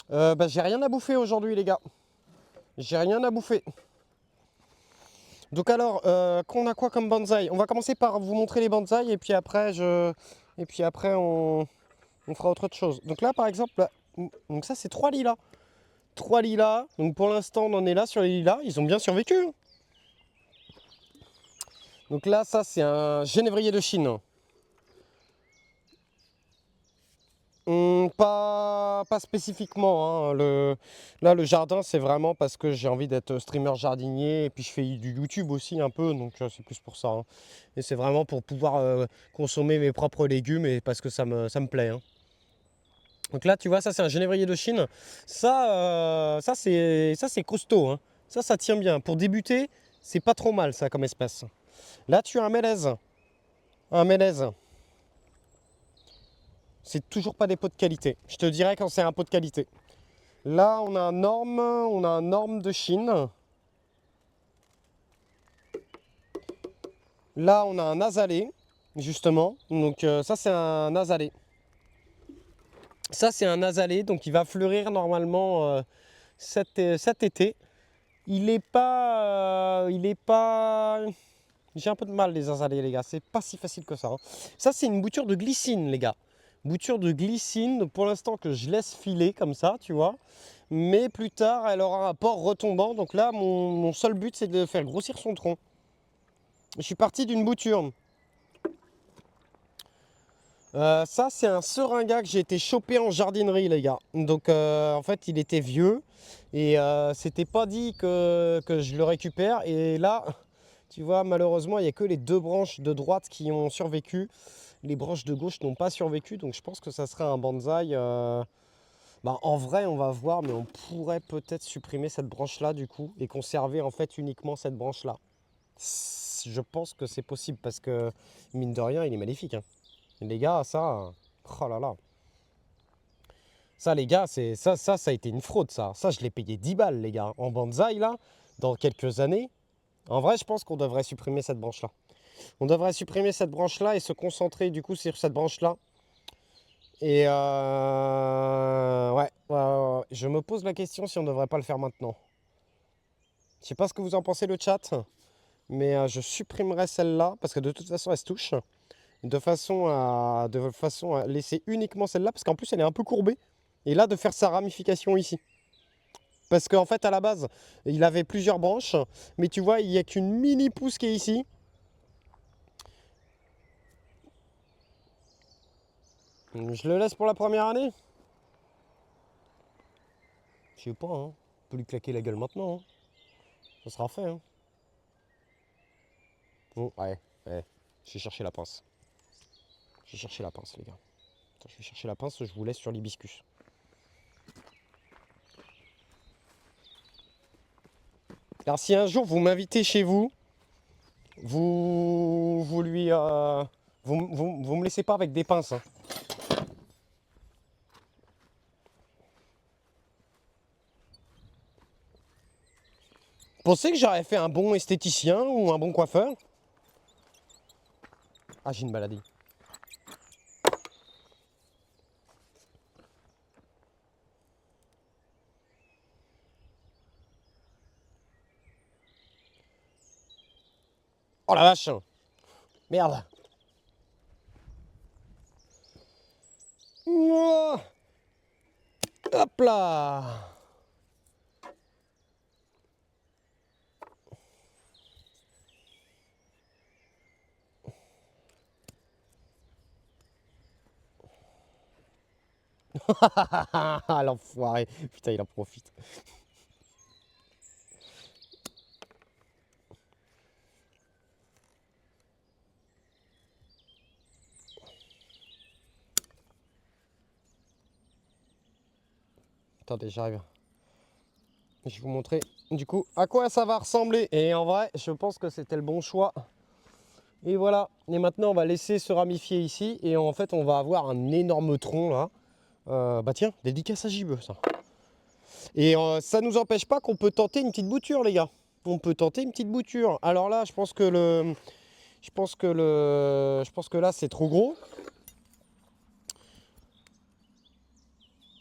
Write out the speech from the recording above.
Bah, j'ai rien à bouffer aujourd'hui, les gars. J'ai rien à bouffer. Donc alors, qu'on a quoi comme bonsaï? On va commencer par vous montrer les bonsaïs et puis après, on fera autre chose. Donc là, par exemple, là, donc ça, c'est 3 lilas. 3 lilas. Donc pour l'instant, on en est là sur les lilas. Ils ont bien survécu, hein. Donc là, ça, c'est un genévrier de Chine. Pas spécifiquement, hein. Là, le jardin, c'est vraiment parce que j'ai envie d'être streamer jardinier et puis je fais du YouTube aussi un peu, donc c'est plus pour ça, hein. Et c'est vraiment pour pouvoir consommer mes propres légumes et parce que ça me plaît, hein. Donc là, tu vois, ça, c'est un genévrier de Chine. Ça c'est costaud, hein. Ça tient bien. Pour débuter, c'est pas trop mal, ça, comme espèce. Là, tu as un mélèze. Un mélèze. C'est toujours pas des pots de qualité. Je te dirais quand c'est un pot de qualité. Là, on a un orme de Chine. Là, on a un azalée, justement. Donc ça, c'est un azalée. Ça, c'est un azalée, donc il va fleurir normalement cet été. Il est pas... J'ai un peu de mal, les azalées, les gars. C'est pas si facile que ça, hein. Ça, c'est une bouture de glycine, les gars. Bouture de glycine, donc pour l'instant que je laisse filer comme ça, tu vois. Mais plus tard, elle aura un port retombant. Donc là, mon seul but, c'est de faire grossir son tronc. Je suis parti d'une bouture. Ça, c'est un seringa que j'ai été chopé en jardinerie, les gars. Donc, en fait, il était vieux. Et c'était pas dit que je le récupère. Et là, tu vois, malheureusement, il n'y a que les 2 branches de droite qui ont survécu. Les branches de gauche n'ont pas survécu. Donc, je pense que ça serait un bonsaï. Bah, en vrai, on va voir, mais on pourrait peut-être supprimer cette branche-là, du coup, et conserver, en fait, uniquement cette branche-là. Je pense que c'est possible parce que, mine de rien, il est magnifique, hein. Les gars, ça, oh là là. Ça, les gars, ça a été une fraude, ça. Ça, je l'ai payé 10 balles, les gars. En bonsaï, là, dans quelques années. En vrai, je pense qu'on devrait supprimer cette branche-là. On devrait supprimer cette branche-là et se concentrer, du coup, sur cette branche-là. Et ouais. Je me pose la question si on ne devrait pas le faire maintenant. Je sais pas ce que vous en pensez, le chat. Mais je supprimerai celle-là, parce que de toute façon, elle se touche. De façon à laisser uniquement celle-là, parce qu'en plus, elle est un peu courbée. Et là, de faire sa ramification ici. Parce qu'en fait, à la base, il avait plusieurs branches. Mais tu vois, il n'y a qu'une mini pousse qui est ici. Je le laisse pour la première année. Je sais pas, hein. On peut lui claquer la gueule maintenant, hein. Ça sera fait, hein. Bon, ouais. Je vais chercher la pince. Je vais chercher la pince, les gars. Attends, je vais chercher la pince, je vous laisse sur l'hibiscus. Alors, si un jour vous m'invitez chez vous, vous lui... vous me laissez pas avec des pinces, hein. Pensez que j'aurais fait un bon esthéticien ou un bon coiffeur? Ah, j'ai une maladie. Oh la vache! Merde! Ouah. Hop là! L'enfoiré! Putain, il en profite. Attendez, j'arrive. Je vais vous montrer du coup à quoi ça va ressembler. Et en vrai, je pense que c'était le bon choix. Et voilà. Et maintenant, on va laisser se ramifier ici. Et en fait, on va avoir un énorme tronc là. Bah tiens, dédicace à JB, ça. Et ça nous empêche pas qu'on peut tenter une petite bouture, les gars. On peut tenter une petite bouture. Alors là, je pense que là, c'est trop gros.